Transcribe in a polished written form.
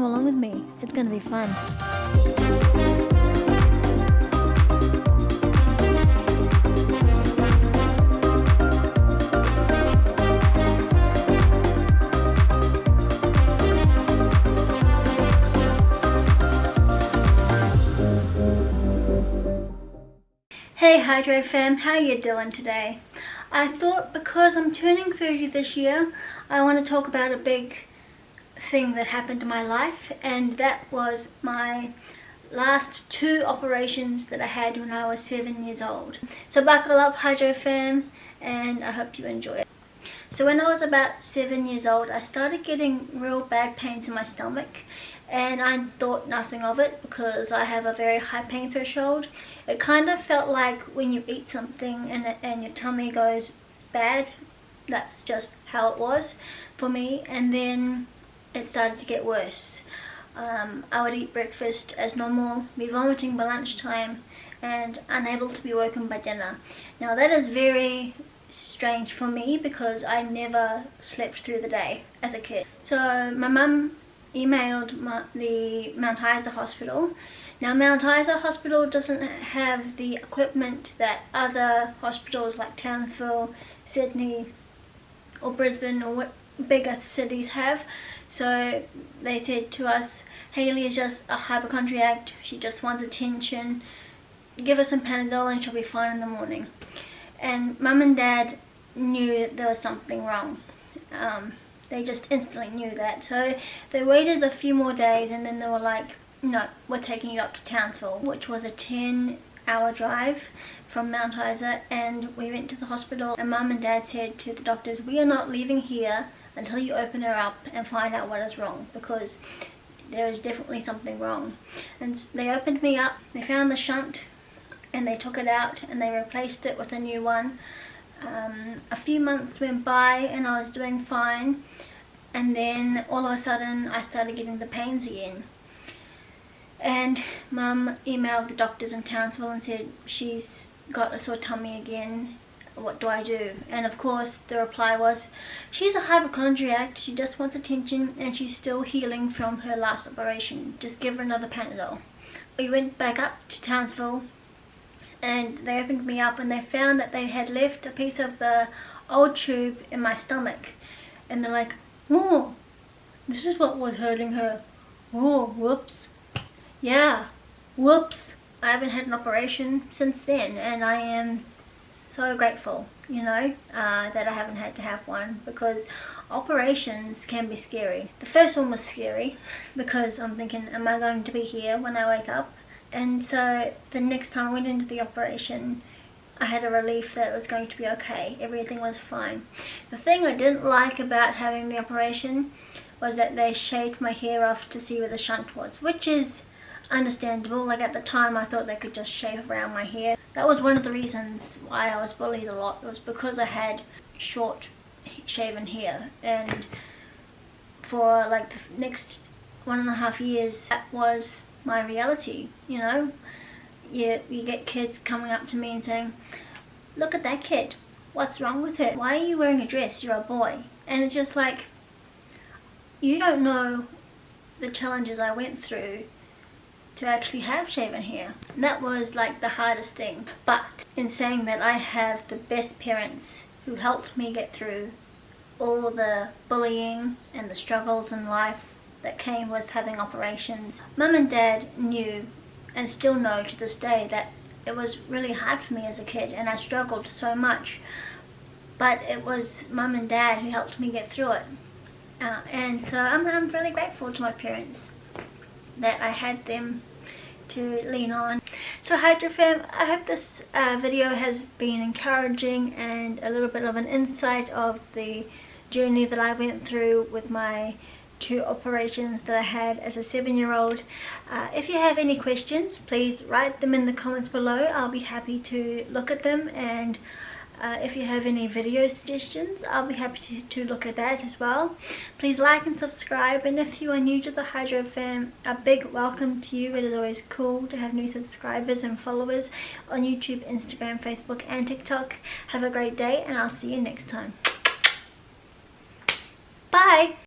along with me. It's going to be fun. Hey Hydro fam, how you doing today? I thought because I'm turning 30 this year, I want to talk about a big thing that happened in my life, and that was my last 2 operations that I had when I was 7 years old. So buckle up Hydro fam, and I hope you enjoy it. So when I was about 7 years old, I started getting real bad pains in my stomach, and I thought nothing of it because I have a very high pain threshold. It kind of felt like when you eat something and your tummy goes bad. That's just how it was for me, and then it started to get worse. I would eat breakfast as normal, be vomiting by lunchtime, and unable to be woken by dinner. Now that is very strange for me because I never slept through the day as a kid. So my mum emailed the Mount Isa hospital. Now Mount Isa hospital doesn't have the equipment that other hospitals like Townsville, Sydney or Brisbane or what bigger cities have. So they said to us, Hayley is just a hypochondriac, she just wants attention, give her some Panadol and she'll be fine in the morning. And Mum and Dad knew there was something wrong. They just instantly knew that. So they waited a few more days and then they were like, no, we're taking you up to Townsville, which was a 10-hour drive from Mount Isa. And we went to the hospital and Mum and Dad said to the doctors, we are not leaving here until you open her up and find out what is wrong, because there is definitely something wrong. And they opened me up, they found the shunt and they took it out and they replaced it with a new one. A few months went by and I was doing fine, and then all of a sudden I started getting the pains again. And Mum emailed the doctors in Townsville and said she's got a sore tummy again, what do I do? And of course the reply was, she's a hypochondriac, she just wants attention and she's still healing from her last operation, just give her another Panadol. We went back up to Townsville and they opened me up and they found that they had left a piece of the old tube in my stomach, and they're like, oh, this is what was hurting her. Oh, whoops. Yeah, whoops. I haven't had an operation since then, and I am so grateful, you know, that I haven't had to have one, because operations can be scary. The first one was scary because I'm thinking, am I going to be here when I wake up? And so the next time I went into the operation, I had a relief that it was going to be okay. Everything was fine. The thing I didn't like about having the operation was that they shaved my hair off to see where the shunt was, which is understandable. Like at the time I thought they could just shave around my hair. That was one of the reasons why I was bullied a lot. It was because I had short shaven hair, and for like the next 1.5 years that was my reality, you know. You get kids coming up to me and saying, look at that kid, what's wrong with it? Why are you wearing a dress? You're a boy. And it's just like, you don't know the challenges I went through to actually have shaven hair. And that was like the hardest thing. But in saying that, I have the best parents who helped me get through all the bullying and the struggles in life that came with having operations. Mum and Dad knew and still know to this day that it was really hard for me as a kid and I struggled so much, but it was Mum and Dad who helped me get through it. And so I'm really grateful to my parents that I had them to lean on. So Hydro fam, I hope this video has been encouraging and a little bit of an insight of the journey that I went through with my 2 operations that I had as a 7-year-old. If you have any questions, please write them in the comments below. I'll be happy to look at them, and if you have any video suggestions, I'll be happy to look at that as well. Please like and subscribe, and if you are new to the Hydro fam, a big welcome to you. It is always cool to have new subscribers and followers on YouTube, Instagram, Facebook and TikTok. Have a great day and I'll see you next time. Bye!